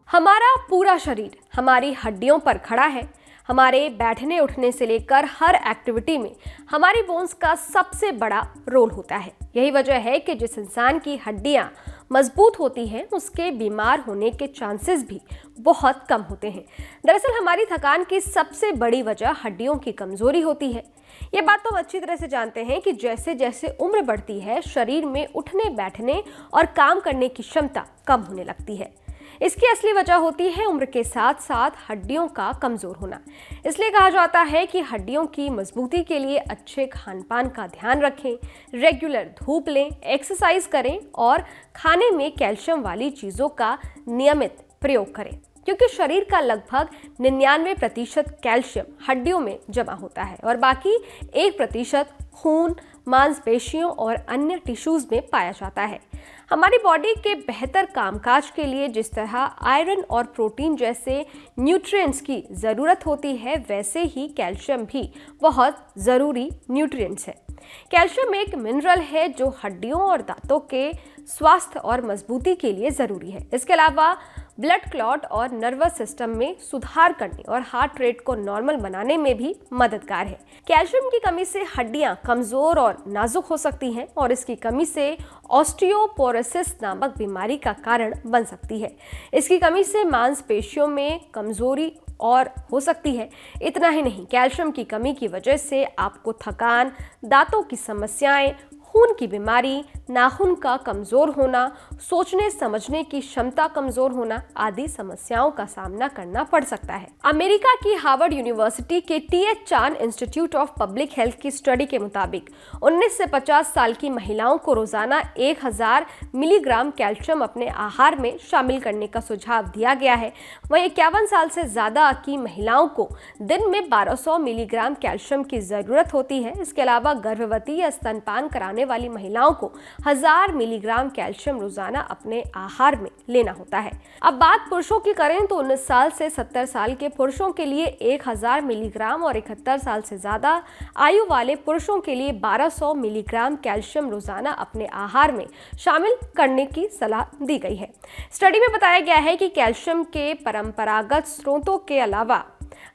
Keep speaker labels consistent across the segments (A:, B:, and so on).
A: हमारा पूरा शरीर हमारी हड्डियों पर खड़ा है। हमारे बैठने उठने से लेकर हर एक्टिविटी में हमारी बोन्स का सबसे बड़ा रोल होता है। यही वजह है कि जिस इंसान की हड्डियां मजबूत होती हैं उसके बीमार होने के चांसेस भी बहुत कम होते हैं। दरअसल हमारी थकान की सबसे बड़ी वजह हड्डियों की कमजोरी होती है। ये बात तो हम अच्छी तरह से जानते हैं कि जैसे जैसे उम्र बढ़ती है शरीर में उठने बैठने और काम करने की क्षमता कम होने लगती है। इसकी असली वजह होती है उम्र के साथ साथ हड्डियों का कमजोर होना। इसलिए कहा जाता है कि हड्डियों की मजबूती के लिए अच्छे खान पान का ध्यान रखें, रेगुलर धूप लें, एक्सरसाइज करें और खाने में कैल्शियम वाली चीज़ों का नियमित प्रयोग करें, क्योंकि शरीर का लगभग 99% कैल्शियम हड्डियों में जमा होता है और बाकी 1% खून, मांसपेशियों और अन्य टिश्यूज में पाया जाता है। हमारी बॉडी के बेहतर कामकाज के लिए जिस तरह आयरन और प्रोटीन जैसे न्यूट्रिएंट्स की ज़रूरत होती है, वैसे ही कैल्शियम भी बहुत ज़रूरी न्यूट्रिएंट्स है। कैल्शियम एक मिनरल है जो हड्डियों और दांतों के स्वास्थ्य और मजबूती के लिए ज़रूरी है। इसके अलावा ब्लड क्लॉट और नर्वस सिस्टम में सुधार करने और हार्ट रेट को नॉर्मल बनाने में भी मददगार है। कैल्शियम की कमी से हड्डियां कमज़ोर और नाजुक हो सकती हैं और इसकी कमी से ऑस्टियोपोरोसिस नामक बीमारी का कारण बन सकती है। इसकी कमी से मांसपेशियों में कमज़ोरी और हो सकती है। इतना ही नहीं, कैल्शियम की कमी की वजह से आपको थकान, दांतों की समस्याएं, खून की बीमारी, नाखून का कमज़ोर होना, सोचने समझने की क्षमता कमज़ोर होना आदि समस्याओं का सामना करना पड़ सकता है। अमेरिका की हार्वर्ड यूनिवर्सिटी के TH. Chan institute of public health की स्टडी के मुताबिक 19 से 50 साल की महिलाओं को रोजाना 1000 मिलीग्राम कैल्शियम अपने आहार में शामिल करने का सुझाव दिया गया है। वहीं 51 साल से ज़्यादा की महिलाओं को दिन में 1200 मिलीग्राम कैल्शियम की ज़रूरत होती है। इसके अलावा गर्भवती या स्तनपान कराने वाली महिलाओं को 1000 मिलीग्राम कैल्शियम रोजाना अपने आहार में लेना होता है। अब बात पुरुषों की करें तो 19 साल से 70 साल के पुरुषों के लिए 1000 मिलीग्राम और 71 साल से ज्यादा आयु वाले पुरुषों के लिए 1200 मिलीग्राम कैल्शियम रोजाना अपने आहार में शामिल करने की सलाह दी गई है। स्टडी में बताया गया है कि कैल्शियम के परंपरागत स्रोतों के अलावा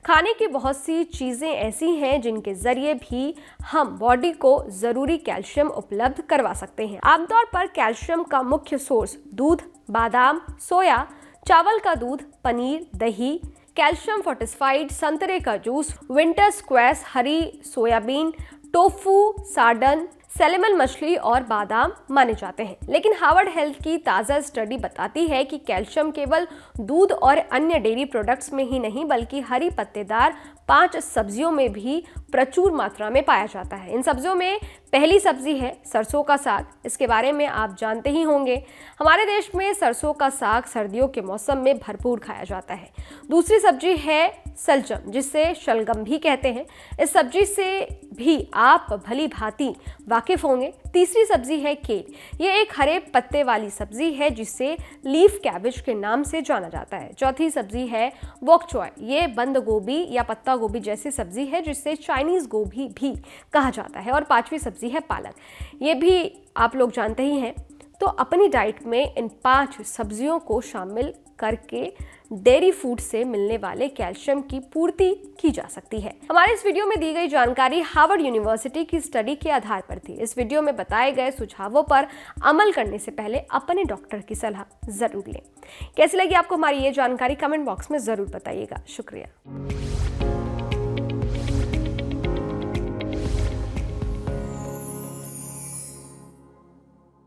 A: खाने की बहुत सी चीज़ें ऐसी हैं जिनके जरिए भी हम बॉडी को ज़रूरी कैल्शियम उपलब्ध करवा सकते हैं। आमतौर पर कैल्शियम का मुख्य सोर्स दूध, बादाम, सोया, चावल का दूध, पनीर, दही, कैल्शियम फोर्टिफाइड संतरे का जूस, विंटर स्क्वैश, हरी सोयाबीन, टोफू, सार्डन, सैल्मन मछली और बादाम माने जाते हैं। लेकिन हार्वर्ड हेल्थ की ताज़ा स्टडी बताती है कि कैल्शियम केवल दूध और अन्य डेयरी प्रोडक्ट्स में ही नहीं बल्कि हरी पत्तेदार 5 सब्जियों में भी प्रचुर मात्रा में पाया जाता है। इन सब्जियों में पहली सब्जी है सरसों का साग। इसके बारे में आप जानते ही होंगे। हमारे देश में सरसों का साग सर्दियों के मौसम में भरपूर खाया जाता है। दूसरी सब्जी है सलजम, जिसे शलगम भी कहते हैं। इस सब्जी से भी आप भली भांति वाकिफ होंगे। तीसरी सब्जी है केल। ये एक हरे पत्ते वाली सब्जी है जिसे लीफ कैबेज के नाम से जाना जाता है। चौथी सब्जी है वोक चॉय। ये बंद गोभी या पत्ता गोभी जैसी सब्जी है जिसे चाइनीज गोभी भी कहा जाता है। और पांचवी सब्जी है पालक। ये भी आप लोग जानते ही हैं। तो अपनी डाइट में इन 5 सब्जियों को शामिल करके डेयरी फूड से मिलने वाले कैल्शियम की पूर्ति की जा सकती है। हमारे इस वीडियो में दी गई जानकारी हार्वर्ड यूनिवर्सिटी की स्टडी के आधार पर थी। इस वीडियो में बताए गए सुझावों पर अमल करने से पहले अपने डॉक्टर की सलाह जरूर लें। कैसी लगी आपको हमारी ये जानकारी? कमेंट बॉक्स में जरूर बताइएगा। शुक्रिया।